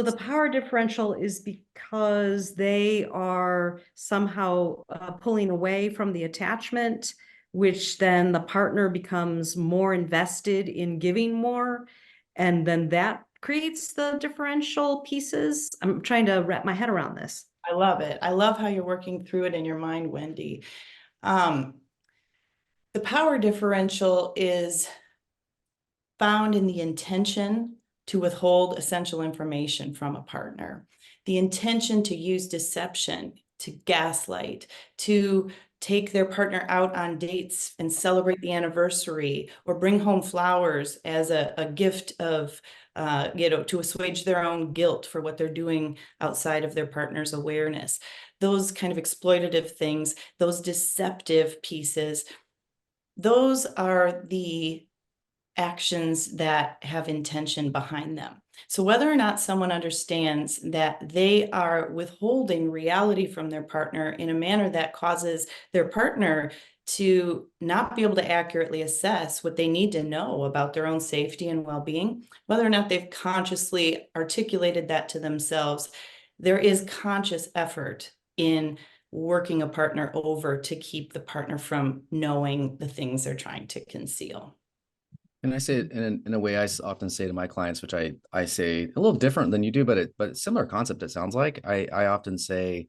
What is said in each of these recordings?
So the power differential is because they are somehow pulling away from the attachment, which then the partner becomes more invested in giving more. And then that creates the differential pieces. I'm trying to wrap my head around this. I love it. I love how you're working through it in your mind, Wendy. The power differential is found in the intention to withhold essential information from a partner, the intention to use deception, to gaslight, to take their partner out on dates and celebrate the anniversary, or bring home flowers as a gift of, to assuage their own guilt for what they're doing outside of their partner's awareness. Those kind of exploitative things, those deceptive pieces, those are the actions that have intention behind them. So whether or not someone understands that they are withholding reality from their partner in a manner that causes their partner to not be able to accurately assess what they need to know about their own safety and well-being, whether or not they've consciously articulated that to themselves, there is conscious effort in working a partner over to keep the partner from knowing the things they're trying to conceal. And I say it in a way I often say to my clients, which I say a little different than you do, but it's similar concept. It sounds like I often say,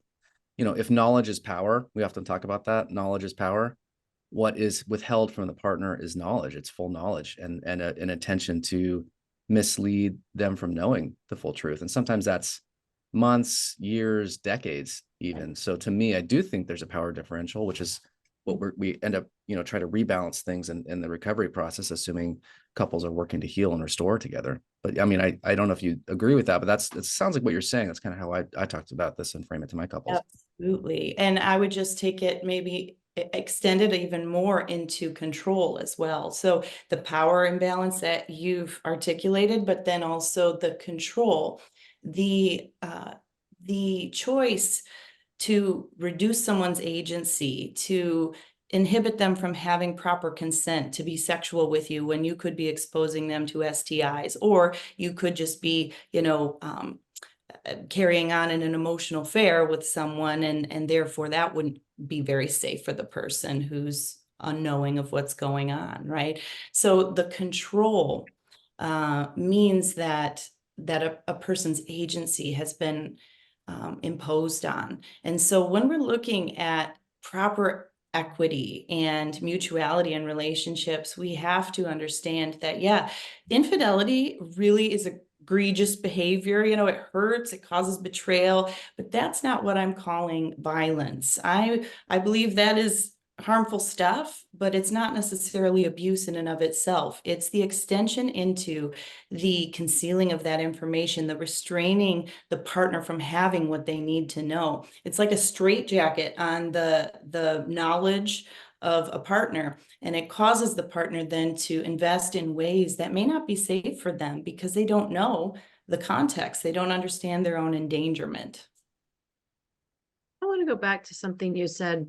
if knowledge is power, we often talk about that. Knowledge is power. What is withheld from the partner is knowledge. It's full knowledge and an intention to mislead them from knowing the full truth. And sometimes that's months, years, decades, even. So to me, I do think there's a power differential, which is what we end up, try to rebalance things in the recovery process, assuming couples are working to heal and restore together. But I mean, I don't know if you agree with that, but it sounds like what you're saying. That's kind of how I talked about this and frame it to my couples. Absolutely. And I would just take it, maybe extend it even more into control as well. So the power imbalance that you've articulated, but then also the control, the choice to reduce someone's agency, to inhibit them from having proper consent to be sexual with you when you could be exposing them to STIs, or you could just be, carrying on in an emotional affair with someone, and therefore that wouldn't be very safe for the person who's unknowing of what's going on, right? So the control means that a person's agency has been imposed on. And so when we're looking at proper equity and mutuality in relationships, we have to understand that, yeah, infidelity really is egregious behavior. It hurts, it causes betrayal, but that's not what I'm calling violence. I believe that is harmful stuff, but it's not necessarily abuse in and of itself. It's the extension into the concealing of that information, the restraining the partner from having what they need to know. It's like a straitjacket on the knowledge of a partner, and it causes the partner then to invest in ways that may not be safe for them because they don't know the context. They don't understand their own endangerment. I want to go back to something you said,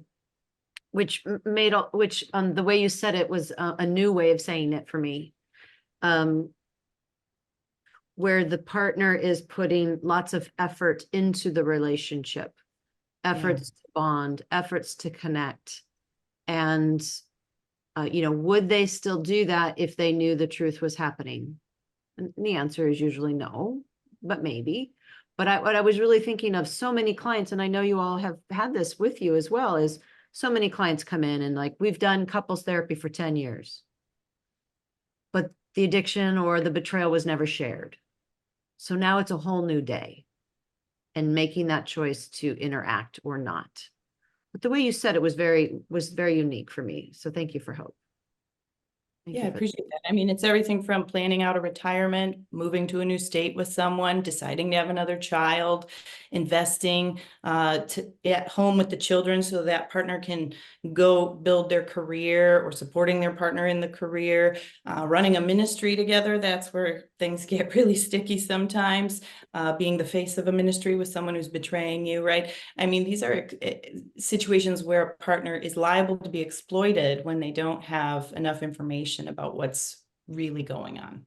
which the way you said it was a new way of saying it for me. Where the partner is putting lots of effort into the relationship, efforts to bond, efforts to connect. And, would they still do that if they knew the truth was happening? And the answer is usually no, but maybe. But what I was really thinking of, so many clients, and I know you all have had this with you as well, is so many clients come in and we've done couples therapy for 10 years, but the addiction or the betrayal was never shared. So now it's a whole new day and making that choice to interact or not. But the way you said it was very unique for me. So thank you for hope. Yeah, I appreciate that. I mean, it's everything from planning out a retirement, moving to a new state with someone, deciding to have another child, investing at home with the children so that partner can go build their career, or supporting their partner in the career, running a ministry together. That's where things get really sticky sometimes, being the face of a ministry with someone who's betraying you, right? I mean, these are situations where a partner is liable to be exploited when they don't have enough information about what's really going on.